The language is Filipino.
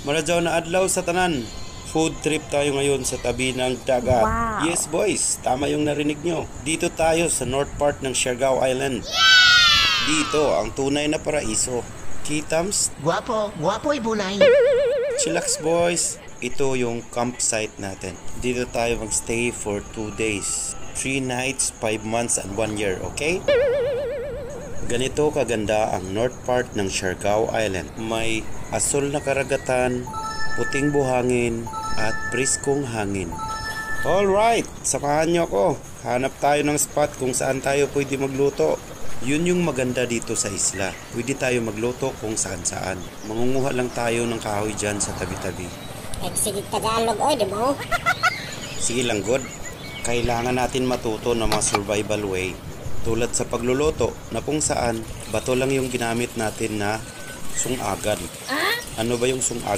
Maradyaw na adlaw sa tanan. Food trip tayo ngayon sa tabi ng dagat. Wow. Yes boys, tama yung narinig nyo. Dito tayo sa north part ng Siargao Island. Dito ang tunay na paraiso. Kitams, Guwapo ibunay. chillax boys. Ito yung campsite natin. Dito tayo magstay for 2 days. 3 nights, 5 months, and 1 year, okay? Ganito kaganda ang north part ng Siargao Island. May asul na karagatan, puting buhangin, at briskong hangin. Alright, samahan nyo ako. Hanap tayo ng spot kung saan tayo pwede magluto. Yun yung maganda dito sa isla. Pwede tayo magluto kung saan-saan. Mangunguha lang tayo ng kahoy dyan sa tabi-tabi. Sige Tagalog, oy, di mo? Sige lang, God. Kailangan natin matuto ng mga survival way. Tulad sa pagluluto na kung saan bato lang yung ginamit natin na sungagan. Ano ba yung sungagan?